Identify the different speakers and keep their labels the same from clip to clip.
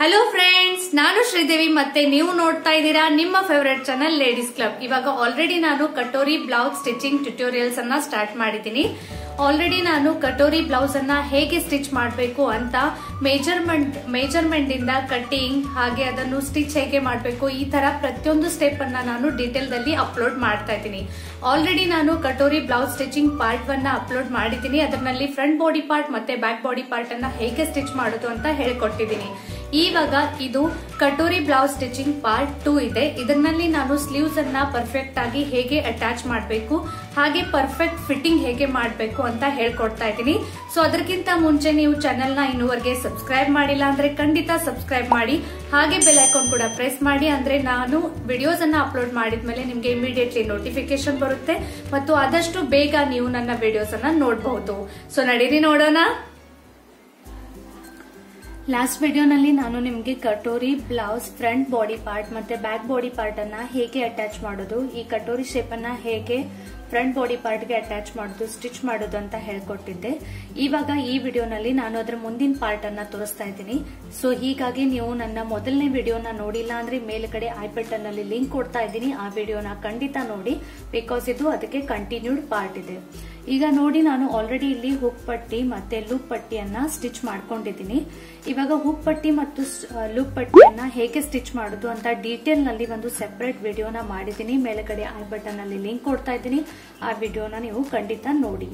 Speaker 1: Hello friends, ನಾನು ಶ್ರೀದೇವಿ ಮತ್ತೆ ನೀವು ನೋಡ್ತಾ ಇದ್ದೀರಾ ನಿಮ್ಮ ಫೇವರೇಟ್ ಚಾನೆಲ್ ಲೇಡೀಸ್ ಕ್ಲಬ್. ಇವಾಗ ಆಲ್ರೆಡಿ ನಾನು ಕಟೋರಿ ಬ್ಲೌಸ್ ಸ್ಟಿಚಿಂಗ್ ಟ್ಯುಟೋರಿಯಲ್ಸ್ ಅನ್ನ ಸ್ಟಾರ್ಟ್ ಮಾಡಿದ್ದೀನಿ. ಆಲ್ರೆಡಿ ನಾನು ಕಟೋರಿ ಬ್ಲೌಸ್ ಅನ್ನ ಹೇಗೆ ಸ್ಟಿಚ್ ಮಾಡಬೇಕು ಅಂತ ಮೇಜರ್ಮೆಂಟ್ ಇಂದ ಕಟ್ಟಿಂಗ್ ಹಾಗೆ ಅದನ್ನು ಸ್ಟಿಚ್ ಹೇಗೆ ಮಾಡಬೇಕು ಈ ತರ ಪ್ರತಿಯೊಂದು ಸ್ಟೆಪ್ ಅನ್ನ ನಾನು ಡೀಟೇಲ್ ದಲ್ಲಿ ಅಪ್ಲೋಡ್ ಮಾಡ್ತಾ ಇದ್ದೀನಿ. ಆಲ್ರೆಡಿ ನಾನು katori blouse stitching part 1 upload ಮಾಡಿದ್ದೀನಿ. ಅದರಲ್ಲಿ ಫ್ರಂಟ್ ಬಾಡಿ ಪಾರ್ಟ್ ಮತ್ತೆ ಬ್ಯಾಕ್ ಬಾಡಿ ಪಾರ್ಟ್ ಅನ್ನ ಹೇಗೆ ಸ್ಟಿಚ್ ಮಾಡೋದು ಅಂತ ಹೇಳಿಕೊಟ್ಟಿದ್ದೀನಿ. ಇವಾಗ ಇದು ಕಟೋರಿ ಬ್ಲೌಸ್ ಸ್ಟಿಚಿಂಗ್ ಪಾರ್ಟ್ 2 ಇದೆ. ಇದರಲ್ಲಿ ನಾನು ಸ್ಲೀವ್ಸ್ ಅನ್ನ ಪರ್ಫೆಕ್ಟ್ ಆಗಿ ಹೇಗೆ ಅಟ್ಯಾಚ್ ಮಾಡಬೇಕು ಹಾಗೆ ಪರ್ಫೆಕ್ಟ್ ಫಿಟ್ಟಿಂಗ್ ಹೇಗೆ ಮಾಡಬೇಕು ಅಂತ ಹೇಳ್ಕೊಡ್ತಾ ಇದ್ದೀನಿ. ಸೊ ಅದಕ್ಕಿಂತ ಮುಂಚೆ ನೀವು ಚಾನೆಲ್ ನ ಇನ್ನೂವರೆಗೆ ಸಬ್ಸ್ಕ್ರೈಬ್ ಮಾಡಿಲ್ಲ ಅಂದ್ರೆ ಖಂಡಿತ ಸಬ್ಸ್ಕ್ರೈಬ್ ಮಾಡಿ, ಹಾಗೆ ಬೆಲ್ ಐಕಾನ್ ಕೂಡ ಪ್ರೆಸ್ ಮಾಡಿ. ಅಂದ್ರೆ ನಾನು ವಿಡಿಯೋಸ್ ಅನ್ನ ಅಪ್ಲೋಡ್ ಮಾಡಿದ್ಮೇಲೆ ನಿಮ್ಗೆ ಇಮಿಡಿಯೇಟ್ಲಿ ನೋಟಿಫಿಕೇಶನ್ ಬರುತ್ತೆ ಮತ್ತು ಆದಷ್ಟು ಬೇಗ ನೀವು ನನ್ನ ವಿಡಿಯೋಸ್ ಅನ್ನ ನೋಡಬಹುದು. ಸೊ ನಡೀರಿ ನೋಡೋಣ. ಲಾಸ್ಟ್ ವಿಡಿಯೋನಲ್ಲಿ ನಾನು ನಿಮಗೆ katori blouse front body part ಮತ್ತೆ ಬ್ಯಾಕ್ ಬಾಡಿ ಪಾರ್ಟ್ ಅನ್ನ ಹೇಗೆ ಅಟ್ಯಾಚ್ ಮಾಡೋದು, ಈ ಕಟೋರಿ ಶೇಪ್ ಅನ್ನ ಹೇಗೆ ಫ್ರಂಟ್ ಬಾಡಿ ಪಾರ್ಟ್ ಗೆ ಅಟ್ಯಾಚ್ ಮಾಡೋದು, ಸ್ಟಿಚ್ ಮಾಡೋದು ಅಂತ ಹೇಳ್ಕೊಟ್ಟಿದ್ದೆ. ಇವಾಗ ಈ ವಿಡಿಯೋನಲ್ಲಿ ನಾನು ಅದರ ಮುಂದಿನ ಪಾರ್ಟ್ ಅನ್ನ ತೋರಿಸ್ತಾ ಇದ್ದೀನಿ. ಸೊ ಹೀಗಾಗಿ ನೀವು ನನ್ನ ಮೊದಲನೇ ವಿಡಿಯೋನ ನೋಡಿಲ್ಲ ಅಂದ್ರೆ ಮೇಲ್ಗಡೆ ಐ ಬಟನ್ ನಲ್ಲಿ ಲಿಂಕ್ ಕೊಡ್ತಾ ಇದ್ದೀನಿ, ಆ ವಿಡಿಯೋನ ಖಂಡಿತ ನೋಡಿ, ಬಿಕಾಸ್ ಇದು ಅದಕ್ಕೆ ಕಂಟಿನ್ಯೂಡ್ ಪಾರ್ಟ್ ಇದೆ. ಈಗ ನೋಡಿ, ನಾನು ಆಲ್ರೆಡಿ ಇಲ್ಲಿ ಹುಕ್ ಪಟ್ಟಿ ಮತ್ತೆ ಲೂಪ್ ಪಟ್ಟಿಯನ್ನ ಸ್ಟಿಚ್ ಮಾಡ್ಕೊಂಡಿದ್ದೀನಿ. ಇವಾಗ ಹುಕ್ ಪಟ್ಟಿ ಮತ್ತು ಲೂಪ್ ಪಟ್ಟಿಯನ್ನ ಹೇಗೆ ಸ್ಟಿಚ್ ಮಾಡೋದು ಅಂತ ಡೀಟೇಲ್ ನಲ್ಲಿ ಒಂದು ಸೆಪರೇಟ್ ವಿಡಿಯೋನ ಮಾಡಿದ್ದೀನಿ. ಮೇಲ್ಗಡೆ ಐ ಬಟನ್ ನಲ್ಲಿ ಲಿಂಕ್ ಕೊಡ್ತಾ ಇದ್ದೀನಿ, ಆ ವಿಡಿಯೋನ ನೀವು ಖಂಡಿತ ನೋಡಿ.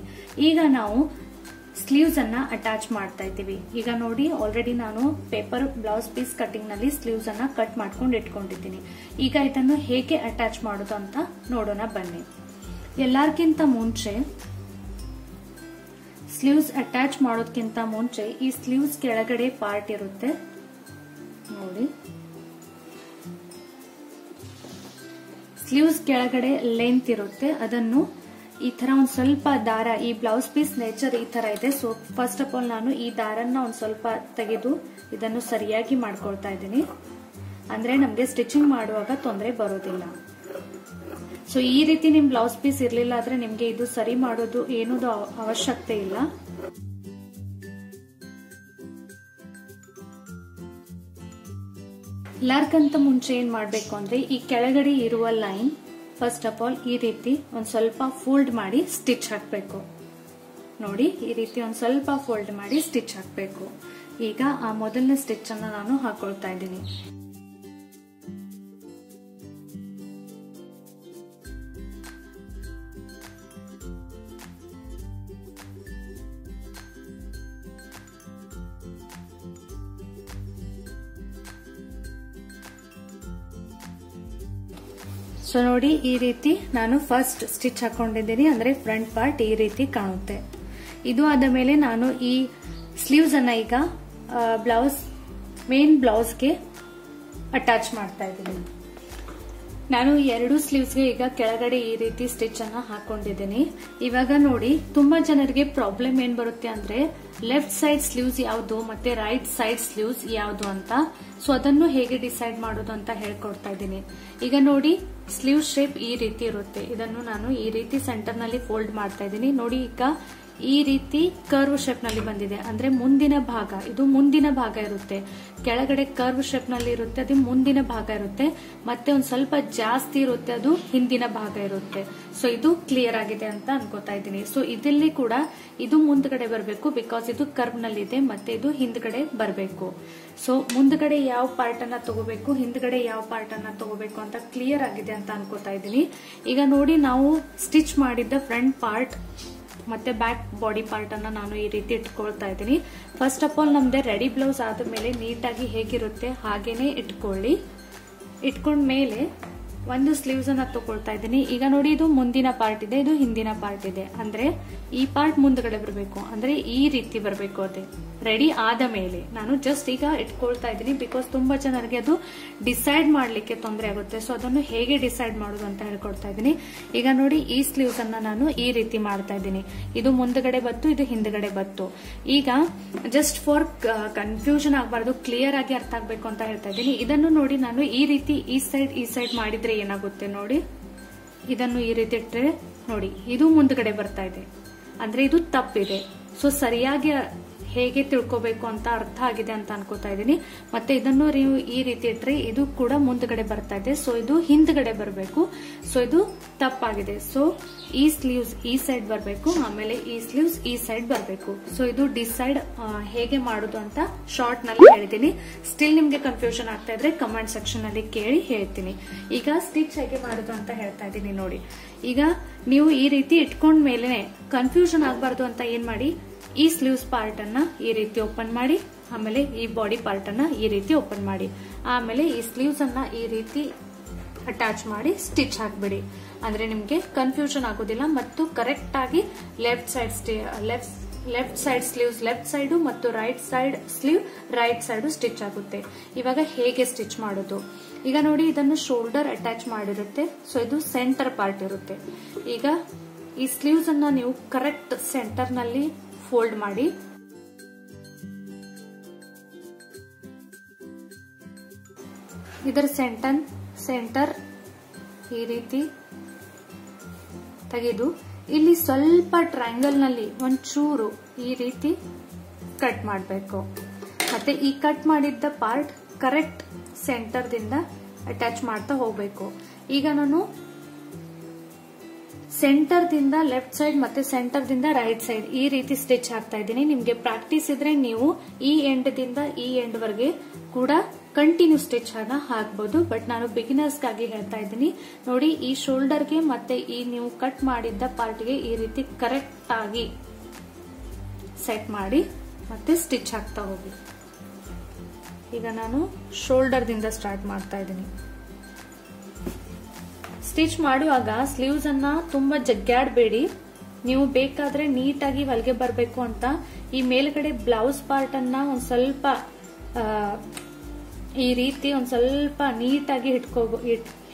Speaker 1: ಈಗ ನಾವು ಸ್ಲೀವ್ಸ್ ಅನ್ನ ಅಟ್ಯಾಚ್ ಮಾಡ್ತಾ ಇದ್ದೀವಿ. ಈಗ ನೋಡಿ, ಆಲ್ರೆಡಿ ನಾನು ಪೇಪರ್ ಬ್ಲೌಸ್ ಪೀಸ್ ಕಟಿಂಗ್ ನಲ್ಲಿ ಸ್ಲೀವ್ಸ್ ಅನ್ನ ಕಟ್ ಮಾಡ್ಕೊಂಡು ಇಟ್ಕೊಂಡಿದ್ದೀನಿ. ಈಗ ಇದನ್ನು ಹೇಗೆ ಅಟ್ಯಾಚ್ ಮಾಡೋದು ಅಂತ ನೋಡೋಣ ಬನ್ನಿ. ಎಲ್ಲರಿಗಿಂತ ಮುಂಚೆ ಸ್ಲೀವ್ಸ್ ಅಟ್ಯಾಚ್ ಮಾಡೋದಕ್ಕಿಂತ ಮುಂಚೆ ಈ ಸ್ಲೀವ್ಸ್ ಕೆಳಗಡೆ ಪಾರ್ಟ್ ಇರುತ್ತೆ ನೋಡಿ, ಸ್ಲೀವ್ಸ್ ಕೆಳಗಡೆ ಲೆಂತ್ ಇರುತ್ತೆ. ಅದನ್ನು ಈ ತರ ಒಂದ್ ಸ್ವಲ್ಪ ದಾರ, ಈ ಬ್ಲೌಸ್ ಪೀಸ್ ನೇಚರ್ ಈ ತರ ಇದೆ. ಸೊ ಫಸ್ಟ್ ಆಫ್ ಆಲ್ ನಾನು ಈ ದಾರನ್ನ ಒಂದ್ ಸ್ವಲ್ಪ ತೆಗೆದು ಇದನ್ನು ಸರಿಯಾಗಿ ಮಾಡ್ಕೊಳ್ತಾ ಇದ್ದೀನಿ. ಅಂದ್ರೆ ನಮ್ಗೆ ಸ್ಟಿಚಿಂಗ್ ಮಾಡುವಾಗ ತೊಂದರೆ ಬರೋದಿಲ್ಲ. ಸೊ ಈ ರೀತಿ ನಿಮ್ ಬ್ಲೌಸ್ ಪೀಸ್ ಇರ್ಲಿಲ್ಲ ಆದ್ರೆ ನಿಮ್ಗೆ ಇದು ಸರಿ ಮಾಡೋದು ಏನೂ ಅವಶ್ಯಕತೆ ಇಲ್ಲ. ಎಲ್ಲಾರ್ಗಂತ ಮುಂಚೆ ಏನ್ ಮಾಡ್ಬೇಕು ಅಂದ್ರೆ ಈ ಕೆಳಗಡೆ ಇರುವ ಲೈನ್ ಫಸ್ಟ್ ಆಫ್ ಆಲ್ ಈ ರೀತಿ ಒಂದ್ ಸ್ವಲ್ಪ ಫೋಲ್ಡ್ ಮಾಡಿ ಸ್ಟಿಚ್ ಹಾಕ್ಬೇಕು. ನೋಡಿ, ಈ ರೀತಿ ಒಂದ್ ಸ್ವಲ್ಪ ಫೋಲ್ಡ್ ಮಾಡಿ ಸ್ಟಿಚ್ ಹಾಕ್ಬೇಕು. ಈಗ ಆ ಮೊದಲನೇ ಸ್ಟಿಚ್ ಅನ್ನ ನಾನು ಹಾಕೊಳ್ತಾ ಇದ್ದೀನಿ. ಸೊ ನೋಡಿ, ಈ ರೀತಿ ನಾನು ಫಸ್ಟ್ ಸ್ಟಿಚ್ ಹಾಕೊಂಡಿದ್ದೀನಿ. ಅಂದ್ರೆ ಫ್ರಂಟ್ ಪಾರ್ಟ್ ಈ ರೀತಿ ಕಾಣುತ್ತೆ. ಇದು ಆದ ಮೇಲೆ ನಾನು ಈ ಸ್ಲೀವ್ಸ್ ಅನ್ನ ಈಗ ಮೇನ್ ಬ್ಲೌಸ್ಗೆ ಅಟ್ಯಾಚ್ ಮಾಡ್ತಾ ಇದ್ದೀನಿ. ನಾನು ಎರಡು ಸ್ಲೀವ್ಸ್ಗೆ ಈಗ ಕೆಳಗಡೆ ಈ ರೀತಿ ಸ್ಟಿಚ್ ಅನ್ನ ಹಾಕೊಂಡಿದ್ದೀನಿ. ಇವಾಗ ನೋಡಿ, ತುಂಬಾ ಜನರಿಗೆ ಪ್ರಾಬ್ಲಮ್ ಏನ್ ಬರುತ್ತೆ ಅಂದ್ರೆ ಲೆಫ್ಟ್ ಸೈಡ್ ಸ್ಲೀವ್ಸ್ ಯಾವುದು ಮತ್ತೆ ರೈಟ್ ಸೈಡ್ ಸ್ಲೀವ್ಸ್ ಯಾವುದು ಅಂತ. ಸೊ ಅದನ್ನು ಹೇಗೆ ಡಿಸೈಡ್ ಮಾಡೋದು ಅಂತ ಹೇಳ್ಕೊಡ್ತಾ ಇದ್ದೀನಿ. ಈಗ ನೋಡಿ, ಸ್ಲೀವ್ ಶೇಪ್ ಈ ರೀತಿ ಇರುತ್ತೆ. ಇದನ್ನು ನಾನು ಈ ರೀತಿ ಸೆಂಟರ್ ನಲ್ಲಿ ಫೋಲ್ಡ್ ಮಾಡ್ತಾ ಇದ್ದೀನಿ. ನೋಡಿ, ಈಗ ಈ ರೀತಿ ಕರ್ವ್ ಶೇಪ್ ನಲ್ಲಿ ಬಂದಿದೆ. ಅಂದ್ರೆ ಮುಂದಿನ ಭಾಗ, ಇದು ಮುಂದಿನ ಭಾಗ ಇರುತ್ತೆ. ಕೆಳಗಡೆ ಕರ್ವ್ ಶೇಪ್ ನಲ್ಲಿ ಇರುತ್ತೆ, ಅದು ಮುಂದಿನ ಭಾಗ ಇರುತ್ತೆ. ಮತ್ತೆ ಒಂದ್ ಸ್ವಲ್ಪ ಜಾಸ್ತಿ ಇರುತ್ತೆ, ಅದು ಹಿಂದಿನ ಭಾಗ ಇರುತ್ತೆ. ಸೊ ಇದು ಕ್ಲಿಯರ್ ಆಗಿದೆ ಅಂತ ಅನ್ಕೋತಾ ಇದ್ದೀನಿ. ಸೊ ಇದರಲ್ಲಿ ಕೂಡ ಇದು ಮುಂದ್ಗಡೆ ಬರಬೇಕು, ಬಿಕಾಸ್ ಇದು ಕರ್ವ್ ನಲ್ಲಿ ಇದೆ, ಮತ್ತೆ ಇದು ಹಿಂದ್ಗಡೆ ಬರಬೇಕು. ಸೊ ಮುಂದ್ಗಡೆ ಯಾವ ಪಾರ್ಟ್ ಅನ್ನ ತಗೋಬೇಕು, ಹಿಂದ್ಗಡೆ ಯಾವ ಪಾರ್ಟ್ ಅನ್ನ ತಗೋಬೇಕು ಅಂತ ಕ್ಲಿಯರ್ ಆಗಿದೆ ಅಂತ ಅನ್ಕೋತಾ ಇದ್ದೀನಿ. ಈಗ ನೋಡಿ, ನಾವು ಸ್ಟಿಚ್ ಮಾಡಿದ್ದ ಫ್ರಂಟ್ ಪಾರ್ಟ್ ಮತ್ತೆ ಬ್ಯಾಕ್ ಬಾಡಿ ಪಾರ್ಟ್ ಅನ್ನ ನಾನು ಈ ರೀತಿ ಇಟ್ಕೊಳ್ತಾ ಇದ್ದೀನಿ. ಫಸ್ಟ್ ಆಫ್ ಆಲ್ ನಮ್ದೆ ರೆಡಿ ಬ್ಲೌಸ್ ಆದ್ಮೇಲೆ ನೀಟಾಗಿ ಹೇಗಿರುತ್ತೆ ಹಾಗೇನೆ ಇಟ್ಕೊಳ್ಳಿ. ಇಟ್ಕೊಂಡ್ಮೇಲೆ ಒಂದು ಸ್ಲೀವ್ಸ್ ಅನ್ನ ತಗೊಳ್ತಾ ಇದ್ದೀನಿ. ಈಗ ನೋಡಿ, ಇದು ಮುಂದಿನ ಪಾರ್ಟ್ ಇದೆ, ಇದು ಹಿಂದಿನ ಪಾರ್ಟ್ ಇದೆ. ಅಂದ್ರೆ ಈ ಪಾರ್ಟ್ ಮುಂದ್ಗಡೆ ಬರಬೇಕು, ಅಂದ್ರೆ ಈ ರೀತಿ ಬರಬೇಕು. ಅದೇ ರೆಡಿ ಆದ ಮೇಲೆ ನಾನು ಜಸ್ಟ್ ಈಗ ಇಟ್ಕೊಳ್ತಾ ಇದ್ದೀನಿ, ಬಿಕಾಸ್ ತುಂಬಾ ಜನರಿಗೆ ಅದು ಡಿಸೈಡ್ ಮಾಡ್ಲಿಕ್ಕೆ ತೊಂದರೆ ಆಗುತ್ತೆ. ಸೊ ಅದನ್ನು ಹೇಗೆ ಡಿಸೈಡ್ ಮಾಡೋದು ಅಂತ ಹೇಳ್ಕೊಡ್ತಾ ಇದ್ದೀನಿ. ಈಗ ನೋಡಿ, ಈ ಸ್ಲೀವ್ಸ್ ಅನ್ನ ನಾನು ಈ ರೀತಿ ಮಾಡ್ತಾ ಇದ್ದೀನಿ. ಇದು ಮುಂದ್ಗಡೆ ಬತ್ತು, ಇದು ಹಿಂದ್ಗಡೆ ಬತ್ತು. ಈಗ ಜಸ್ಟ್ ಫಾರ್ ಕನ್ಫ್ಯೂಷನ್ ಆಗಬಾರ್ದು, ಕ್ಲಿಯರ್ ಆಗಿ ಅರ್ಥ ಆಗ್ಬೇಕು ಅಂತ ಹೇಳ್ತಾ ಇದ್ದೀನಿ. ಇದನ್ನು ನೋಡಿ, ನಾನು ಈ ರೀತಿ ಈ ಸೈಡ್ ಮಾಡಿದ್ರೆ ಏನಾಗುತ್ತೆ ನೋಡಿ, ಇದನ್ನು ಈ ರೀತಿ ಇಟ್ಟರೆ ನೋಡಿ, ಇದು ಮುಂದ್ಗಡೆ ಬರ್ತಾ ಇದೆ, ಅಂದ್ರೆ ಇದು ತಪ್ಪಿದೆ. ಸೊ ಸರಿಯಾಗಿ ಹೇಗೆ ತಿಳ್ಕೋಬೇಕು ಅಂತ ಅರ್ಥ ಆಗಿದೆ ಅಂತ ಅನ್ಕೋತಾ ಇದ್ದೀನಿ. ಮತ್ತೆ ಇದನ್ನು ನೀವು ಈ ರೀತಿ ಇಟ್ರೆ ಇದು ಕೂಡ ಮುಂದ್ಗಡೆ ಬರ್ತಾ ಇದೆ, ಸೊ ಇದು ಹಿಂದ್ಗಡೆ ಬರಬೇಕು. ಸೊ ಇದು ತಪ್ಪಾಗಿದೆ. ಸೊ ಈ ಸ್ಲೀವ್ಸ್ ಈ ಸೈಡ್ ಬರಬೇಕು, ಆಮೇಲೆ ಈ ಸ್ಲೀವ್ಸ್ ಈ ಸೈಡ್ ಬರಬೇಕು. ಸೊ ಇದು ಡಿಸೈಡ್ ಹೇಗೆ ಮಾಡುದು ಅಂತ ಶಾರ್ಟ್ ನಲ್ಲಿ ಹೇಳಿದ್ದೀನಿ. ಸ್ಟಿಲ್ ನಿಮ್ಗೆ ಕನ್ಫ್ಯೂಷನ್ ಆಗ್ತಾ ಇದ್ರೆ ಕಮೆಂಟ್ ಸೆಕ್ಷನ್ ಅಲ್ಲಿ ಕೇಳಿ ಹೇಳ್ತೀನಿ. ಈಗ ಸ್ಟಿಚ್ ಹೇಗೆ ಮಾಡುದು ಅಂತ ಹೇಳ್ತಾ ಇದ್ದೀನಿ ನೋಡಿ. ಈಗ ನೀವು ಈ ರೀತಿ ಇಟ್ಕೊಂಡ ಮೇಲೆ ಕನ್ಫ್ಯೂಷನ್ ಆಗಬಾರ್ದು ಅಂತ ಏನ್ ಮಾಡಿ, ಈ ಸ್ಲೀವ್ಸ್ ಪಾರ್ಟ್ ಅನ್ನ ಈ ರೀತಿ ಓಪನ್ ಮಾಡಿ, ಆಮೇಲೆ ಈ ಬಾಡಿ ಪಾರ್ಟ್ ಅನ್ನ ಈ ರೀತಿ ಓಪನ್ ಮಾಡಿ, ಆಮೇಲೆ ಈ ಸ್ಲೀವ್ಸ್ ಅನ್ನ ಈ ರೀತಿ ಅಟ್ಯಾಚ್ ಮಾಡಿ ಸ್ಟಿಚ್ ಹಾಕ್ಬಿಡಿ. ಅಂದ್ರೆ ನಿಮ್ಗೆ ಕನ್ಫ್ಯೂಷನ್ ಆಗೋದಿಲ್ಲ ಮತ್ತು ಕರೆಕ್ಟ್ ಆಗಿ left side sleeves left side ಮತ್ತು right side sleeve right side stitch ಆಗುತ್ತೆ. ಇವಾಗ ಹೇಗೆ ಸ್ಟಿಚ್ ಮಾಡೋದು, ಈಗ ನೋಡಿ ಇದನ್ನು ಶೋಲ್ಡರ್ ಅಟ್ಯಾಚ್ ಮಾಡಿರುತ್ತೆ. ಸೊ ಇದು ಸೆಂಟರ್ ಪಾರ್ಟ್ ಇರುತ್ತೆ. ಈಗ ಈ ಸ್ಲೀವ್ಸ್ ಅನ್ನ ನೀವು ಕರೆಕ್ಟ್ ಸೆಂಟರ್ ನಲ್ಲಿ ಫೋಲ್ಡ್ ಮಾಡಿ, ಇದರ ಸೆಂಟರ್ ಈ ರೀತಿ ತೆಗೆದು ಇಲ್ಲಿ ಸ್ವಲ್ಪ ಟ್ರಯಾಂಗಲ್ ನಲ್ಲಿ ಒಂಚೂರು ಈ ರೀತಿ ಕಟ್ ಮಾಡಬೇಕು. ಮತ್ತೆ ಈ ಕಟ್ ಮಾಡಿದ್ದ ಪಾರ್ಟ್ ಕರೆಕ್ಟ್ ಸೆಂಟರ್ ದಿಂದ ಅಟ್ಯಾಚ್ ಮಾಡ್ತಾ ಹೋಗ್ಬೇಕು. ಈಗ ನಾನು ಸೆಂಟರ್ ದಿಂದ ಲೆಫ್ಟ್ ಸೈಡ್ ಮತ್ತೆ ಸೆಂಟರ್ ದಿಂದ ರೈಟ್ ಸೈಡ್ ಈ ರೀತಿ ಸ್ಟಿಚ್ ಹಾಕ್ತಾ ಇದ್ದೀನಿ. ನಿಮ್ಗೆ ಪ್ರಾಕ್ಟೀಸ್ ಇದ್ರೆ ನೀವು ಈ ಎಂಡ್ ದಿಂದ ಈ ಎಂಡ್ ವರೆಗೆ ಕೂಡ ಕಂಟಿನ್ಯೂ ಸ್ಟಿಚ್ ಅನ್ನ ಹಾಕಬಹುದು. ಬಟ್ ನಾನು ಬಿಗಿನರ್ಸ್ ಗಾಗಿ ಹೇಳ್ತಾ ಇದ್ದೀನಿ. ನೋಡಿ, ಈ ಶೋಲ್ಡರ್ಗೆ ಮತ್ತೆ ಈ ನೀವು ಕಟ್ ಮಾಡಿದ್ದ ಪಾರ್ಟ್ಗೆ ಈ ರೀತಿ ಕರೆಕ್ಟ್ ಆಗಿ ಸೆಟ್ ಮಾಡಿ ಮತ್ತೆ ಸ್ಟಿಚ್ ಹಾಕ್ತಾ ಹೋಗಿ. ಈಗ ನಾನು ಶೋಲ್ಡರ್ ದಿಂದ ಸ್ಟಾರ್ಟ್ ಮಾಡ್ತಾ ಇದ್ದೀನಿ. ಸ್ಟಿಚ್ ಮಾಡುವಾಗ ಸ್ಲೀವ್ಸ್ ಅನ್ನ ತುಂಬಾ ಜಗ್ಗಾಡಬೇಡಿ. ನೀವು ಬೇಕಾದ್ರೆ ನೀಟಾಗಿ ಹೊಲಿಗೆ ಬರಬೇಕು ಅಂತ ಈ ಮೇಲ್ಗಡೆ ಬ್ಲೌಸ್ ಪಾರ್ಟ್ ಅನ್ನ ಒಂದ್ ಸ್ವಲ್ಪ ಈ ರೀತಿ ಒಂದ್ ಸ್ವಲ್ಪ ನೀಟಾಗಿ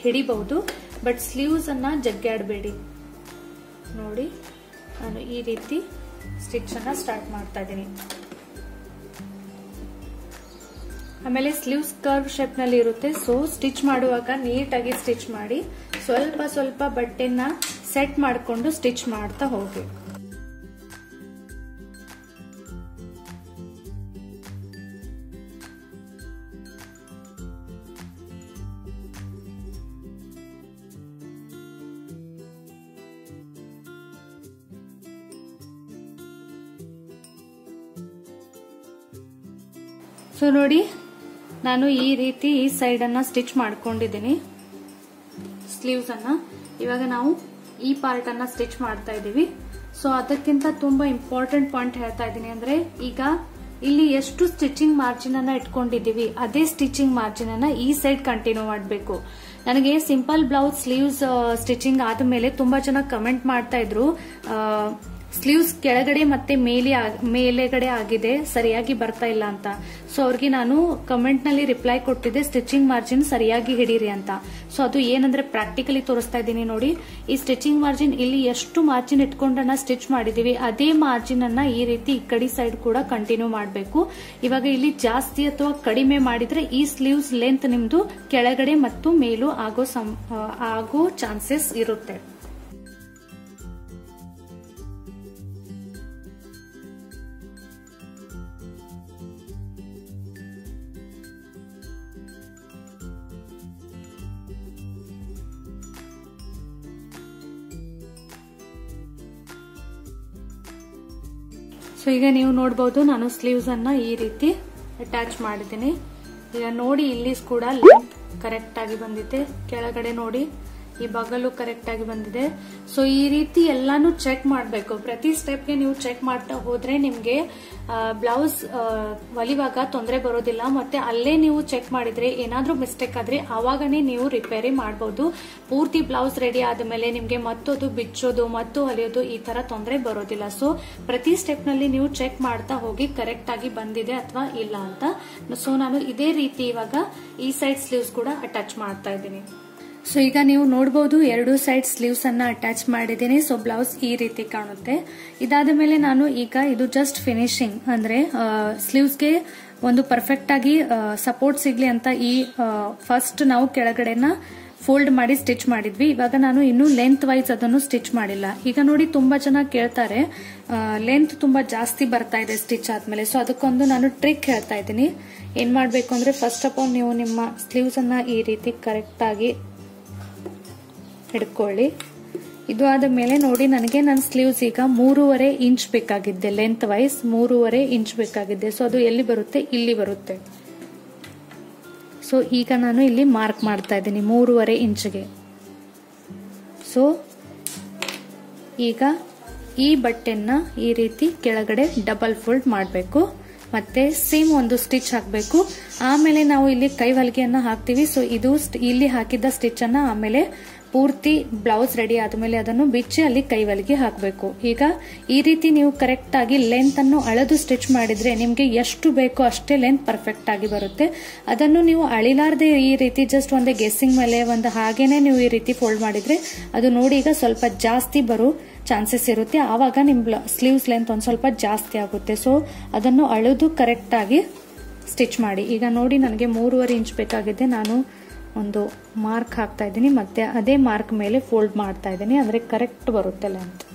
Speaker 1: ಹಿಡಿಬಹುದು. ಬಟ್ ಸ್ಲೀವ್ಸ್ ಅನ್ನ ಜಗ್ಗಾಡಬೇಡಿ. ನೋಡಿ, ನಾನು ಈ ರೀತಿ ಸ್ಟಿಚ್ ಅನ್ನ ಸ್ಟಾರ್ಟ್ ಮಾಡ್ತಾ ಇದ್ದೀನಿ. ಆಮೇಲೆ ಸ್ಲೀವ್ಸ್ ಕರ್ವ್ ಶೇಪ್ ನಲ್ಲಿ ಇರುತ್ತೆ. ಸೊ ಸ್ಟಿಚ್ ಮಾಡುವಾಗ ನೀಟಾಗಿ ಸ್ಟಿಚ್ ಮಾಡಿ, ಸ್ವಲ್ಪ ಸ್ವಲ್ಪ ಬಟ್ಟೆನ ಸೆಟ್ ಮಾಡಿಕೊಂಡು ಸ್ಟಿಚ್ ಮಾಡ್ತಾ ಹೋಗಿ. ಸೊ ನೋಡಿ, ನಾನು ಈ ರೀತಿ ಈ ಸೈಡ್ ಅನ್ನ ಸ್ಟಿಚ್ ಮಾಡ್ಕೊಂಡಿದ್ದೀನಿ ಸ್ಲೀವ್ಸ್ ಅನ್ನ. ಇವಾಗ ನಾವು ಈ ಪಾರ್ಟ್ ಅನ್ನ ಸ್ಟಿಚ್ ಮಾಡ್ತಾ ಇದೀವಿ. ಸೊ ಅದಕ್ಕಿಂತ ತುಂಬಾ ಇಂಪಾರ್ಟೆಂಟ್ ಪಾಯಿಂಟ್ ಹೇಳ್ತಾ ಇದ್ದೀನಿ. ಅಂದ್ರೆ ಈಗ ಇಲ್ಲಿ ಎಷ್ಟು ಸ್ಟಿಚಿಂಗ್ ಮಾರ್ಜಿನ್ ಅನ್ನ ಇಟ್ಕೊಂಡಿದೀವಿ ಅದೇ ಸ್ಟಿಚಿಂಗ್ ಮಾರ್ಜಿನ್ ಅನ್ನ ಈ ಸೈಡ್ ಕಂಟಿನ್ಯೂ ಮಾಡಬೇಕು. ನನಗೆ ಸಿಂಪಲ್ ಬ್ಲೌಸ್ ಸ್ಲೀವ್ಸ್ ಸ್ಟಿಚಿಂಗ್ ಆದ್ಮೇಲೆ ತುಂಬಾ ಜನ ಕಮೆಂಟ್ ಮಾಡ್ತಾ ಇದ್ರು, ಸ್ಲೀವ್ಸ್ ಕೆಳಗಡೆ ಮತ್ತೆ ಮೇಲೆಗಡೆ ಆಗಿದೆ, ಸರಿಯಾಗಿ ಬರ್ತಾ ಇಲ್ಲ ಅಂತ. ಸೊ ಅವ್ರಿಗೆ ನಾನು ಕಮೆಂಟ್ ನಲ್ಲಿ ರಿಪ್ಲೈ ಕೊಟ್ಟಿದ್ದೆ, ಸ್ಟಿಚಿಂಗ್ ಮಾರ್ಜಿನ್ ಸರಿಯಾಗಿ ಹಿಡೀರಿ ಅಂತ. ಸೊ ಅದು ಏನಂದ್ರೆ ಪ್ರಾಕ್ಟಿಕಲಿ ತೋರಿಸ್ತಾ ಇದ್ದೀನಿ ನೋಡಿ. ಈ ಸ್ಟಿಚಿಂಗ್ ಮಾರ್ಜಿನ್ ಇಲ್ಲಿ ಎಷ್ಟು ಮಾರ್ಜಿನ್ ಇಟ್ಕೊಂಡನ್ನ ಸ್ಟಿಚ್ ಮಾಡಿದೀವಿ ಅದೇ ಮಾರ್ಜಿನ್ ಅನ್ನ ಈ ರೀತಿ ಈ ಕಡೆ ಸೈಡ್ ಕೂಡ ಕಂಟಿನ್ಯೂ ಮಾಡಬೇಕು. ಇವಾಗ ಇಲ್ಲಿ ಜಾಸ್ತಿ ಅಥವಾ ಕಡಿಮೆ ಮಾಡಿದ್ರೆ ಈ ಸ್ಲೀವ್ಸ್ ಲೆಂತ್ ನಿಮ್ದು ಕೆಳಗಡೆ ಮತ್ತು ಮೇಲೂ ಆಗೋ ಚಾನ್ಸಸ್ ಇರುತ್ತೆ. ಸೊ ಈಗ ನೀವು ನೋಡಬಹುದು, ನಾನು ಸ್ಲೀವ್ಸ್ ಅನ್ನ ಈ ರೀತಿ ಅಟ್ಯಾಚ್ ಮಾಡಿದ್ದೀನಿ. ಈಗ ನೋಡಿ, ಇಲ್ಲಿ ಕೂಡ ಲೆಂತ್ ಕರೆಕ್ಟ್ ಆಗಿ ಬಂದಿದೆ. ಕೆಳಗಡೆ ನೋಡಿ, ಈ ಬಗಲು ಕರೆಕ್ಟ್ ಆಗಿ ಬಂದಿದೆ. ಸೊ ಈ ರೀತಿ ಎಲ್ಲಾನು ಚೆಕ್ ಮಾಡಬೇಕು. ಪ್ರತಿ ಸ್ಟೆಪ್ಗೆ ನೀವು ಚೆಕ್ ಮಾಡ್ತಾ ಹೋದ್ರೆ ನಿಮ್ಗೆ ಬ್ಲೌಸ್ ಹೊಲಿವಾಗ ತೊಂದರೆ ಬರೋದಿಲ್ಲ. ಮತ್ತೆ ಅಲ್ಲೇ ನೀವು ಚೆಕ್ ಮಾಡಿದ್ರೆ ಏನಾದ್ರೂ ಮಿಸ್ಟೇಕ್ ಆದ್ರೆ ಅವಾಗನೇ ನೀವು ರಿಪೇರಿ ಮಾಡಬಹುದು. ಪೂರ್ತಿ ಬ್ಲೌಸ್ ರೆಡಿ ಆದ್ಮೇಲೆ ನಿಮ್ಗೆ ಮತ್ತದು ಬಿಚ್ಚೋದು ಮತ್ತು ಹೊಲಿಯೋದು ಈ ತರ ತೊಂದರೆ ಬರೋದಿಲ್ಲ. ಸೊ ಪ್ರತಿ ಸ್ಟೆಪ್ ನಲ್ಲಿ ನೀವು ಚೆಕ್ ಮಾಡ್ತಾ ಹೋಗಿ ಕರೆಕ್ಟ್ ಆಗಿ ಬಂದಿದೆ ಅಥವಾ ಇಲ್ಲ ಅಂತ. ಸೊ ನಾನು ಇದೇ ರೀತಿ ಇವಾಗ ಈ ಸೈಡ್ ಸ್ಲೀವ್ಸ್ ಕೂಡ ಅಟ್ಯಾಚ್ ಮಾಡ್ತಾ ಇದ್ದೀನಿ. ಸೊ ಈಗ ನೀವು ನೋಡಬಹುದು, ಎರಡು ಸೈಡ್ ಸ್ಲೀವ್ಸ್ ಅನ್ನ ಅಟ್ಯಾಚ್ ಮಾಡಿದ್ದೀನಿ. ಸೊ ಬ್ಲೌಸ್ ಈ ರೀತಿ ಕಾಣುತ್ತೆ. ಇದಾದ ಮೇಲೆ ನಾನು ಈಗ ಇದು ಜಸ್ಟ್ ಫಿನಿಶಿಂಗ್, ಅಂದ್ರೆ ಸ್ಲೀವ್ಸ್ಗೆ ಒಂದು ಪರ್ಫೆಕ್ಟ್ ಆಗಿ ಸಪೋರ್ಟ್ ಸಿಗ್ಲಿ ಅಂತ ಈ ಫಸ್ಟ್ ನಾವು ಕೆಳಗಡೆನ ಫೋಲ್ಡ್ ಮಾಡಿ ಸ್ಟಿಚ್ ಮಾಡಿದ್ವಿ. ಇವಾಗ ನಾನು ಇನ್ನು ಲೆಂತ್ ವೈಸ್ ಅದನ್ನು ಸ್ಟಿಚ್ ಮಾಡಿಲ್ಲ. ಈಗ ನೋಡಿ ತುಂಬಾ ಜನ ಕೇಳ್ತಾರೆ ಲೆಂತ್ ತುಂಬಾ ಜಾಸ್ತಿ ಬರ್ತಾ ಇದೆ ಸ್ಟಿಚ್ ಆದ್ಮೇಲೆ. ಸೊ ಅದಕ್ಕೊಂದು ನಾನು ಟ್ರಿಕ್ ಹೇಳ್ತಾ ಇದ್ದೀನಿ. ಏನ್ ಮಾಡ್ಬೇಕು ಅಂದ್ರೆ ಫಸ್ಟ್ ಆಫ್ ಆಲ್ ನೀವು ನಿಮ್ಮ ಸ್ಲೀವ್ಸ್ ಅನ್ನ ಈ ರೀತಿ ಕರೆಕ್ಟ್ ಆಗಿ ಹಿಡ್ಕೊಳ್ಳಿ. ಇದು ಆದ ಮೇಲೆ ನೋಡಿ ನನಗೆ ನನ್ನ ಸ್ಲೀವ್ಸ್ ಈಗ 3.5 ಇಂಚ್ ಬೇಕಾಗಿದ್ದೆ, ಲೆಂತ್ ವೈಸ್ 3.5 ಇಂಚ್ ಬೇಕಾಗಿದ್ದೆ. ಸೊ ಅದು ಎಲ್ಲಿ ಬರುತ್ತೆ, ಇಲ್ಲಿ ಬರುತ್ತೆ. ಸೊ ಈಗ ನಾನು ಇಲ್ಲಿ ಮಾರ್ಕ್ ಮಾಡ್ತಾ ಇದ್ದೀನಿ 3.5 ಇಂಚ್ಗೆ. ಸೊ ಈಗ ಈ ಬಟ್ಟೆನ ಈ ರೀತಿ ಕೆಳಗಡೆ ಡಬಲ್ ಫೋಲ್ಡ್ ಮಾಡಬೇಕು, ಮತ್ತೆ ಸೇಮ್ ಒಂದು ಸ್ಟಿಚ್ ಹಾಕಬೇಕು. ಆಮೇಲೆ ನಾವು ಇಲ್ಲಿ ಕೈ ಹೊಲಿಗೆಯನ್ನ ಹಾಕ್ತಿವಿ. ಸೊ ಇದು ಇಲ್ಲಿ ಹಾಕಿದ್ದ ಸ್ಟಿಚ್ ಅನ್ನ ಆಮೇಲೆ ಪೂರ್ತಿ ಬ್ಲೌಸ್ ರೆಡಿ ಆದ್ಮೇಲೆ ಅದನ್ನು ಬಿಚ್ಚಿ ಅಲ್ಲಿ ಕೈ ಹೊಲಿಗೆ ಹಾಕಬೇಕು. ಈಗ ಈ ರೀತಿ ನೀವು ಕರೆಕ್ಟ್ ಆಗಿ ಲೆಂತ್ ಅನ್ನು ಅಳೆದು ಸ್ಟಿಚ್ ಮಾಡಿದ್ರೆ ನಿಮ್ಗೆ ಎಷ್ಟು ಬೇಕೋ ಅಷ್ಟೇ ಲೆಂತ್ ಪರ್ಫೆಕ್ಟ್ ಆಗಿ ಬರುತ್ತೆ. ಅದನ್ನು ನೀವು ಅಳಿಲಾರ್ದೆ ಈ ರೀತಿ ಜಸ್ಟ್ ಒಂದೇ ಗೆಸ್ಸಿಂಗ್ ಮೇಲೆ ಒಂದು ಹಾಗೇನೆ ನೀವು ಈ ರೀತಿ ಫೋಲ್ಡ್ ಮಾಡಿದ್ರೆ ಅದು ನೋಡಿ ಈಗ ಸ್ವಲ್ಪ ಜಾಸ್ತಿ ಬರೋ ಚಾನ್ಸಸ್ ಇರುತ್ತೆ. ಆವಾಗ ನಿಮ್ ಸ್ಲೀವ್ಸ್ ಲೆಂತ್ ಒಂದ್ ಸ್ವಲ್ಪ ಜಾಸ್ತಿ ಆಗುತ್ತೆ. ಸೊ ಅದನ್ನು ಅಳೆದು ಕರೆಕ್ಟ್ ಆಗಿ ಸ್ಟಿಚ್ ಮಾಡಿ. ಈಗ ನೋಡಿ ನನಗೆ 3.5 ಇಂಚ್ ಬೇಕಾಗಿದೆ. ನಾನು ಒಂದು ಮಾರ್ಕ್ ಹಾಕ್ತಾ ಇದ್ದೀನಿ, ಮತ್ತೆ ಅದೇ ಮಾರ್ಕ್ ಮೇಲೆ ಫೋಲ್ಡ್ ಮಾಡ್ತಾ ಇದ್ದೀನಿ, ಅಂದ್ರೆ ಕರೆಕ್ಟ್ ಬರುತ್ತೆ ಲೆಂತ್.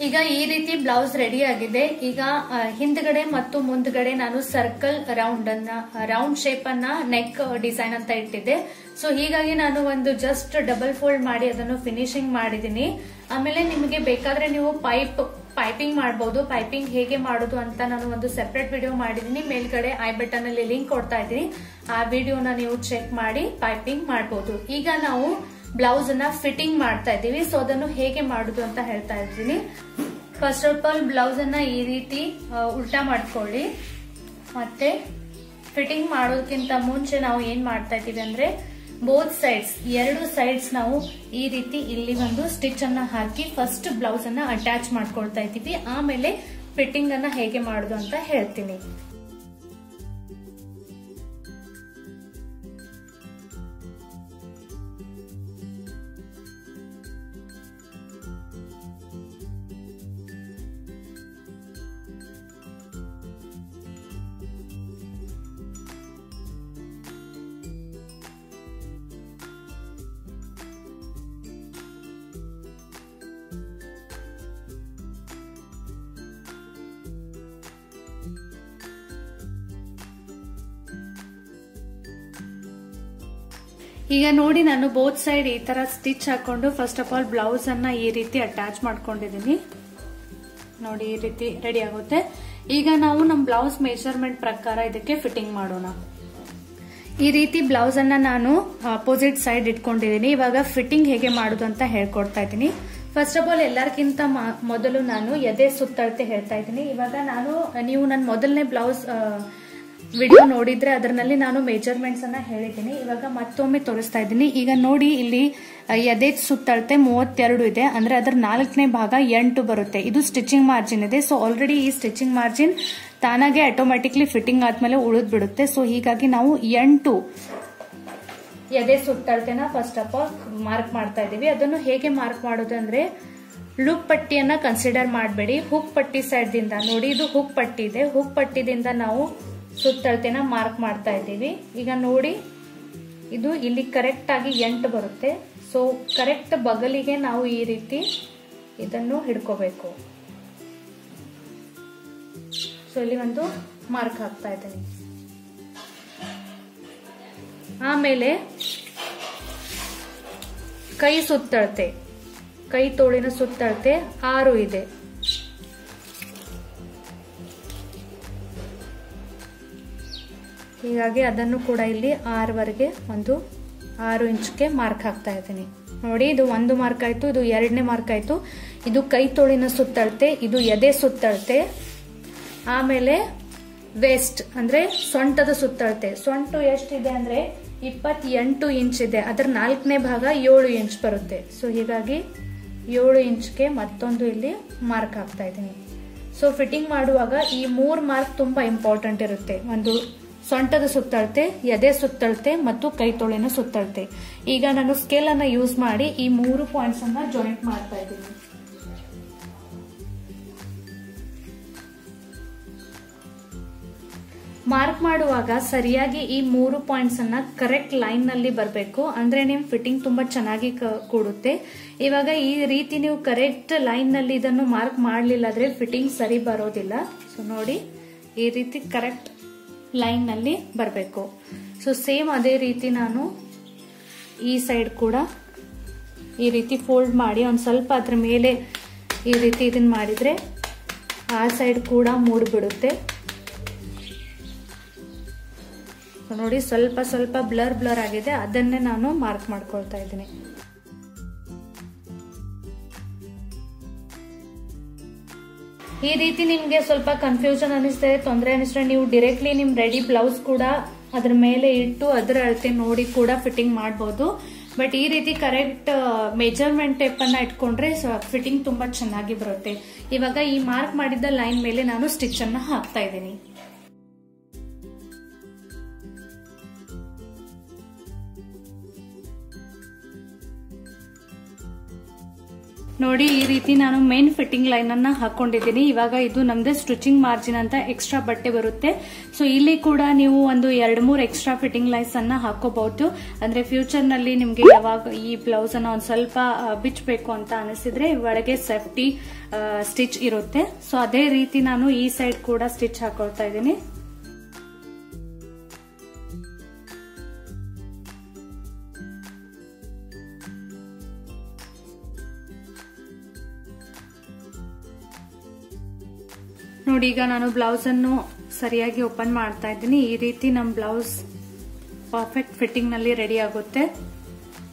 Speaker 1: ಈಗ ಈ ರೀತಿ ಬ್ಲೌಸ್ ರೆಡಿ ಆಗಿದೆ. ಈಗ ಹಿಂದ್ಗಡೆ ಮತ್ತು ಮುಂದ್ಗಡೆ ನಾನು ಸರ್ಕಲ್ ರೌಂಡ್ ಶೇಪ್ ಅನ್ನ ನೆಕ್ ಡಿಸೈನ್ ಅಂತ ಇಟ್ಟಿದ್ದೆ. ಸೊ ಹೀಗಾಗಿ ನಾನು ಒಂದು ಜಸ್ಟ್ ಡಬಲ್ ಫೋಲ್ಡ್ ಮಾಡಿ ಅದನ್ನು ಫಿನಿಶಿಂಗ್ ಮಾಡಿದೀನಿ. ಆಮೇಲೆ ನಿಮಗೆ ಬೇಕಾದ್ರೆ ನೀವು ಪೈಪಿಂಗ್ ಮಾಡಬಹುದು. ಪೈಪಿಂಗ್ ಹೇಗೆ ಮಾಡೋದು ಅಂತ ನಾನು ಒಂದು ಸೆಪರೇಟ್ ವಿಡಿಯೋ ಮಾಡಿದೀನಿ. ಮೇಲ್ಗಡೆ ಐ ಬಟನ್ ಅಲ್ಲಿ ಲಿಂಕ್ ಕೊಡ್ತಾ ಇದ್ದೀನಿ. ಆ ವಿಡಿಯೋನ ನೀವು ಚೆಕ್ ಮಾಡಿ ಪೈಪಿಂಗ್ ಮಾಡಬಹುದು. ಈಗ ನಾವು ಬ್ಲೌಸ್ ಅನ್ನ ಫಿಟ್ಟಿಂಗ್ ಮಾಡ್ತಾ ಇದ್ದೀವಿ. ಸೊ ಅದನ್ನು ಹೇಗೆ ಮಾಡುದು ಅಂತ ಹೇಳ್ತಾ ಇದ್ದೀನಿ. ಫಸ್ಟ್ ಆಫ್ ಆಲ್ ಬ್ಲೌಸ್ ಅನ್ನ ಈ ರೀತಿ ಉಲ್ಟಾ ಮಾಡ್ಕೊಳ್ಳಿ. ಮತ್ತೆ ಫಿಟ್ಟಿಂಗ್ ಮಾಡೋದಕ್ಕಿಂತ ಮುಂಚೆ ನಾವು ಏನ್ ಮಾಡ್ತಾ ಇದ್ದೀವಿ ಅಂದ್ರೆ ಬೋತ್ ಸೈಡ್ಸ್, 2 ಸೈಡ್ಸ್ ನಾವು ಈ ರೀತಿ ಇಲ್ಲಿ ಒಂದು ಸ್ಟಿಚ್ ಅನ್ನ ಹಾಕಿ ಫಸ್ಟ್ ಬ್ಲೌಸ್ ಅನ್ನ ಅಟ್ಯಾಚ್ ಮಾಡ್ಕೊಳ್ತಾ ಇದ್ದೀವಿ. ಆಮೇಲೆ ಫಿಟ್ಟಿಂಗ್ ಅನ್ನ ಹೇಗೆ ಮಾಡುದು ಅಂತ ಹೇಳ್ತೀನಿ. ಈಗ ನೋಡಿ ನಾನು ಬೋತ್ ಸೈಡ್ ಈ ತರ ಸ್ಟಿಚ್ ಹಾಕೊಂಡು ಫಸ್ಟ್ ಆಫ್ ಆಲ್ ಬ್ಲೌಸ್ ಅನ್ನ ಈ ರೀತಿ ಅಟ್ಯಾಚ್ ಮಾಡ್ಕೊಂಡಿದ್ದೀನಿ. ನೋಡಿ ಈ ರೀತಿ ರೆಡಿ ಆಗುತ್ತೆ. ಈಗ ನಾವು ನಮ್ ಬ್ಲೌಸ್ ಮೆಜರ್ಮೆಂಟ್ ಪ್ರಕಾರ ಇದಕ್ಕೆ ಫಿಟ್ಟಿಂಗ್ ಮಾಡೋಣ. ಈ ರೀತಿ ಬ್ಲೌಸ್ ಅನ್ನ ನಾನು ಅಪೋಸಿಟ್ ಸೈಡ್ ಇಟ್ಕೊಂಡಿದ್ದೀನಿ. ಇವಾಗ ಫಿಟ್ಟಿಂಗ್ ಹೇಗೆ ಮಾಡುದು ಅಂತ ಹೇಳ್ಕೊಡ್ತಾ ಇದ್ದೀನಿ. ಫಸ್ಟ್ ಆಫ್ ಆಲ್ ಎಲ್ಲರಿಗಿಂತ ಮೊದಲು ನಾನು ಎದೆ ಸುತ್ತಳತೆ ಹೇಳ್ತಾ ಇದ್ದೀನಿ. ಇವಾಗ ನೀವು ನನ್ನ ಮೊದಲನೇ ಬ್ಲೌಸ್ ವಿಡಿಯೋ ನೋಡಿದ್ರೆ ಅದರಲ್ಲಿ ನಾನು ಮೆಜರ್ಮೆಂಟ್ಸ್ ಅನ್ನ ಹೇಳಿದ್ದೀನಿ. ಇವಾಗ ಮತ್ತೊಮ್ಮೆ ತೋರಿಸ್ತಾ ಇದ್ದೀನಿ. ಈಗ ನೋಡಿ ಇಲ್ಲಿ ಎದೆ ಸುತ್ತಳತೆ 32 ಇದೆ, ಅಂದ್ರೆ ಅದರ 4ನೇ ಭಾಗ 8 ಬರುತ್ತೆ. ಇದು ಸ್ಟಿಚಿಂಗ್ ಮಾರ್ಜಿನ್ ಇದೆ. ಸೊ ಆಲ್ರೆಡಿ ಈ ಸ್ಟಿಚಿಂಗ್ ಮಾರ್ಜಿನ್ ತಾನಾಗೆ ಆಟೋಮ್ಯಾಟಿಕ್ಲಿ ಫಿಟ್ಟಿಂಗ್ ಆದ್ಮೇಲೆ ಉಳಿದ್ ಬಿಡುತ್ತೆ. ಸೊ ಹೀಗಾಗಿ ನಾವು 8 ಎದೆ ಸುತ್ತಳತೆನ ಫಸ್ಟ್ ಆಫ್ ಆಲ್ ಮಾರ್ಕ್ ಮಾಡ್ತಾ ಇದೀವಿ. ಅದನ್ನು ಹೇಗೆ ಮಾರ್ಕ್ ಮಾಡೋದು ಅಂದ್ರೆ ಲೂಪ್ ಪಟ್ಟಿಯನ್ನ ಕನ್ಸಿಡರ್ ಮಾಡಬೇಡಿ. ಹುಕ್ ಪಟ್ಟಿ ಸೈಡ್ ದಿಂದ ನೋಡಿ, ಇದು ಹುಕ್ ಪಟ್ಟಿ ಇದೆ. ಹುಕ್ ಪಟ್ಟಿದಿಂದ ನಾವು ಸುತ್ತಳತೆನ ಮಾರ್ಕ್ ಮಾಡ್ತಾ ಇದ್ದೀವಿ. ಈಗ ನೋಡಿ ಇದು ಇಲ್ಲಿ ಕರೆಕ್ಟ್ ಆಗಿ 8 ಬರುತ್ತೆ. ಸೊ ಕರೆಕ್ಟ್ ಬಗಲಿಗೆ ನಾವು ಈ ರೀತಿ ಇದನ್ನು ಹಿಡ್ಕೋಬೇಕು. ಸೊ ಇಲ್ಲಿ ಒಂದು ಮಾರ್ಕ್ ಹಾಕ್ತಾ ಇದ್ದೀನಿ. ಆಮೇಲೆ ಕೈ ಸುತ್ತಳತೆ, ಕೈ ತೋಳಿನ ಸುತ್ತಳತೆ 6 ಇದೆ. ಹೀಗಾಗಿ ಅದನ್ನು ಕೂಡ ಇಲ್ಲಿ 6ವರೆಗೆ ಒಂದು 6 ಇಂಚ್ಗೆ ಮಾರ್ಕ್ ಹಾಕ್ತಾ ಇದ್ದೀನಿ. ನೋಡಿ ಇದು 1 ಮಾರ್ಕ್ ಆಯ್ತು, ಇದು 2ನೇ ಮಾರ್ಕ್ ಆಯ್ತು. ಇದು ಕೈ ತೋಳಿನ ಸುತ್ತಳತೆ, ಇದು ಎದೆ ಸುತ್ತಳತೆ. ಆಮೇಲೆ ವೇಸ್ಟ್ ಅಂದ್ರೆ ಸೊಂಟದ ಸುತ್ತಳತೆ. ಸೊಂಟು ಎಷ್ಟಿದೆ ಅಂದ್ರೆ 28 ಇಂಚ್ ಇದೆ. ಅದರ 4ನೇ ಭಾಗ 7 ಇಂಚ್ ಬರುತ್ತೆ. ಸೊ ಹೀಗಾಗಿ 7 ಇಂಚ್ಗೆ ಮತ್ತೊಂದು ಇಲ್ಲಿ ಮಾರ್ಕ್ ಹಾಕ್ತಾ ಇದ್ದೀನಿ. ಸೊ ಫಿಟ್ಟಿಂಗ್ ಮಾಡುವಾಗ ಈ 3 ಮಾರ್ಕ್ ತುಂಬಾ ಇಂಪಾರ್ಟೆಂಟ್ ಇರುತ್ತೆ. ಒಂದು ಸೊಂಟದ ಸುತ್ತಳತೆ, ಎದೆ ಸುತ್ತಳತೆ ಮತ್ತು ಕೈ ತೊಳಿನ ಸುತ್ತಳತೆ. ಈಗ ನಾನು ಸ್ಕೇಲ್ ಅನ್ನ ಯೂಸ್ ಮಾಡಿ ಈ 3 ಪಾಯಿಂಟ್ಸ್ ಅನ್ನ ಜಾಯಿಂಟ್ ಮಾಡ್ತಾ ಇದ್ದೀನಿ. ಮಾರ್ಕ್ ಮಾಡುವಾಗ ಸರಿಯಾಗಿ ಈ 3 ಪಾಯಿಂಟ್ಸ್ ಅನ್ನ ಕರೆಕ್ಟ್ ಲೈನ್ ನಲ್ಲಿ ಬರಬೇಕು, ಅಂದ್ರೆ ನಿಮ್ ಫಿಟ್ಟಿಂಗ್ ತುಂಬಾ ಚೆನ್ನಾಗಿ ಕೂಡುತ್ತೆ. ಇವಾಗ ಈ ರೀತಿ ನೀವು ಕರೆಕ್ಟ್ ಲೈನ್ ನಲ್ಲಿ ಇದನ್ನು ಮಾರ್ಕ್ ಮಾಡಲಿಲ್ಲ ಅಂದ್ರೆ ಫಿಟ್ಟಿಂಗ್ ಸರಿ ಬರೋದಿಲ್ಲ. ಸೊ ನೋಡಿ, ಈ ರೀತಿ ಕರೆಕ್ಟ್ ಲೈನ್ ನಲ್ಲಿ ಬರಬೇಕು. ಸೊ ಸೇಮ್ ಅದೇ ರೀತಿ ನಾನು ಈ ಸೈಡ್ ಕೂಡ ಈ ರೀತಿ ಫೋಲ್ಡ್ ಮಾಡಿ ಒಂದ್ ಸ್ವಲ್ಪ ಅದ್ರ ಮೇಲೆ ಈ ರೀತಿ ಇದನ್ನ ಮಾಡಿದ್ರೆ ಆ ಸೈಡ್ ಕೂಡ ಮೂಡ್ಬಿಡುತ್ತೆ. ನೋಡಿ, ಸ್ವಲ್ಪ ಸ್ವಲ್ಪ ಬ್ಲರ್ ಆಗಿದೆ, ಅದನ್ನೇ ನಾನು ಮಾರ್ಕ್ ಮಾಡ್ಕೊಳ್ತಾ ಇದ್ದೀನಿ. ಈ ರೀತಿ ನಿಮ್ಗೆ ಸ್ವಲ್ಪ ಕನ್ಫ್ಯೂಷನ್ ಅನಿಸ್ತದೆ, ತೊಂದರೆ ಅನಿಸ್ತದೆ, ನೀವು ಡೈರೆಕ್ಟ್ಲಿ ನಿಮ್ ರೆಡಿ ಬ್ಲೌಸ್ ಕೂಡ ಅದ್ರ ಮೇಲೆ ಇಟ್ಟು ಅದರ ಅಳತೆ ನೋಡಿ ಕೂಡ ಫಿಟ್ಟಿಂಗ್ ಮಾಡಬಹುದು. ಬಟ್ ಈ ರೀತಿ ಕರೆಕ್ಟ್ ಮೆಜರ್ಮೆಂಟ್ ಟೇಪ್ ಅನ್ನ ಇಟ್ಕೊಂಡ್ರೆ ಫಿಟ್ಟಿಂಗ್ ತುಂಬಾ ಚೆನ್ನಾಗಿ ಬರುತ್ತೆ. ಇವಾಗ ಈ ಮಾರ್ಕ್ ಮಾಡಿದ ಲೈನ್ ಮೇಲೆ ನಾನು ಸ್ಟಿಚ್ ಅನ್ನ ಹಾಕ್ತಾ ಇದ್ದೀನಿ. ನೋಡಿ, ಈ ರೀತಿ ನಾನು ಮೇನ್ ಫಿಟ್ಟಿಂಗ್ ಲೈನ್ ಅನ್ನ ಹಾಕೊಂಡಿದ್ದೀನಿ. ಇವಾಗ ಇದು ನಮ್ದು ಸ್ಟಿಚಿಂಗ್ ಮಾರ್ಜಿನ್ ಅಂತ ಎಕ್ಸ್ಟ್ರಾ ಬಟ್ಟೆ ಬರುತ್ತೆ. ಸೊ ಇಲ್ಲಿ ಕೂಡ ನೀವು ಒಂದು 2-3 ಎಕ್ಸ್ಟ್ರಾ ಫಿಟ್ಟಿಂಗ್ ಲೈನ್ಸ್ ಅನ್ನ ಹಾಕೋಬಹುದು. ಅಂದ್ರೆ ಫ್ಯೂಚರ್ ನಲ್ಲಿ ನಿಮ್ಗೆ ಯಾವಾಗ ಈ ಬ್ಲೌಸ್ ಅನ್ನ ಒಂದ್ ಸ್ವಲ್ಪ ಬಿಚ್ಚಬೇಕು ಅಂತ ಅನಿಸಿದ್ರೆ ಒಳಗೆ ಸೇಫ್ಟಿ ಸ್ಟಿಚ್ ಇರುತ್ತೆ. ಸೊ ಅದೇ ರೀತಿ ನಾನು ಈ ಸೈಡ್ ಕೂಡ ಸ್ಟಿಚ್ ಹಾಕೊಳ್ತಾ ಇದ್ದೀನಿ. ನೋಡಿ, ಈಗ ನಾನು ಬ್ಲೌಸ್ ಅನ್ನು ಸರಿಯಾಗಿ ಓಪನ್ ಮಾಡ್ತಾ ಇದ್ದೀನಿ. ಈ ರೀತಿ ನಮ್ ಬ್ಲೌಸ್ ಪರ್ಫೆಕ್ಟ್ ಫಿಟ್ಟಿಂಗ್ ನಲ್ಲಿ ರೆಡಿ ಆಗುತ್ತೆ.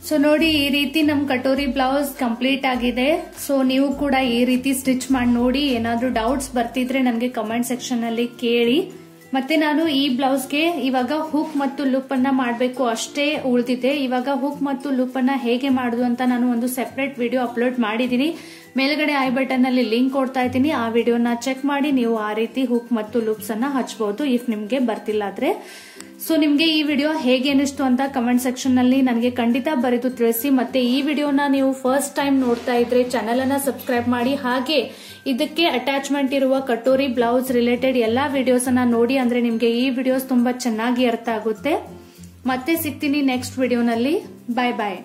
Speaker 1: ಸೊ ನೋಡಿ, ಈ ರೀತಿ ನಮ್ ಕಟೋರಿ ಬ್ಲೌಸ್ ಕಂಪ್ಲೀಟ್ ಆಗಿದೆ. ಸೊ ನೀವು ಕೂಡ ಈ ರೀತಿ ಸ್ಟಿಚ್ ಮಾಡಿ ನೋಡಿ. ಏನಾದ್ರೂ ಡೌಟ್ಸ್ ಬರ್ತಿದ್ರೆ ನನಗೆ ಕಮೆಂಟ್ ಸೆಕ್ಷನ್ ನಲ್ಲಿ ಕೇಳಿ. ಮತ್ತೆ ನಾನು ಈ ಬ್ಲೌಸ್ಗೆ ಇವಾಗ ಹುಕ್ ಮತ್ತು ಲೂಪ್ ಅನ್ನ ಮಾಡಬೇಕು ಅಷ್ಟೇ ಉಳಿದಿದೆ. ಇವಾಗ ಹುಕ್ ಮತ್ತು ಲೂಪ್ ಅನ್ನ ಹೇಗೆ ಮಾಡುದು ಅಂತ ನಾನು ಒಂದು ಸೆಪರೇಟ್ ವಿಡಿಯೋ ಅಪ್ಲೋಡ್ ಮಾಡಿದೀನಿ. ಮೇಲ್ಗಡೆ ಐ ಬಟನ್ ಅಲ್ಲಿ ಲಿಂಕ್ ಕೊಡ್ತಾ ಇದ್ದೀನಿ. ಆ ವಿಡಿಯೋನ ಚೆಕ್ ಮಾಡಿ ನೀವು ಆ ರೀತಿ ಹುಕ್ ಮತ್ತು ಲೂಪ್ಸ್ ಅನ್ನ ಹಚ್ಚಬಹುದು ಇಫ್ ನಿಮ್ಗೆ ಬರ್ತಿಲ್ಲ ಆದ್ರೆ. ಸೊ ನಿಮ್ಗೆ ಈ ವಿಡಿಯೋ ಹೇಗೆ ಅನಿಸ್ತು ಅಂತ ಕಮೆಂಟ್ ಸೆಕ್ಷನ್ ನಲ್ಲಿ ನನಗೆ ಖಂಡಿತ ಬರೆದು ತಿಳಿಸಿ. ಮತ್ತೆ ಈ ವಿಡಿಯೋನ ನೀವು ಫಸ್ಟ್ ಟೈಮ್ ನೋಡ್ತಾ ಇದ್ರೆ ಚಾನೆಲ್ ಅನ್ನ ಸಬ್ಸ್ಕ್ರೈಬ್ ಮಾಡಿ. ಹಾಗೆ ಇದಕ್ಕೆ ಅಟ್ಯಾಚ್ಮೆಂಟ್ ಇರುವ ಕಟೋರಿ ಬ್ಲೌಸ್ ರಿಲೇಟೆಡ್ ಎಲ್ಲಾ ವಿಡಿಯೋಸ್ ಅನ್ನ ನೋಡಿ, ಅಂದ್ರೆ ನಿಮ್ಗೆ ಈ ವಿಡಿಯೋಸ್ ತುಂಬಾ ಚೆನ್ನಾಗಿ ಅರ್ಥ ಆಗುತ್ತೆ. ಮತ್ತೆ ಸಿಗ್ತೀನಿ ನೆಕ್ಸ್ಟ್ ವಿಡಿಯೋನಲ್ಲಿ. ಬಾಯ್ ಬಾಯ್.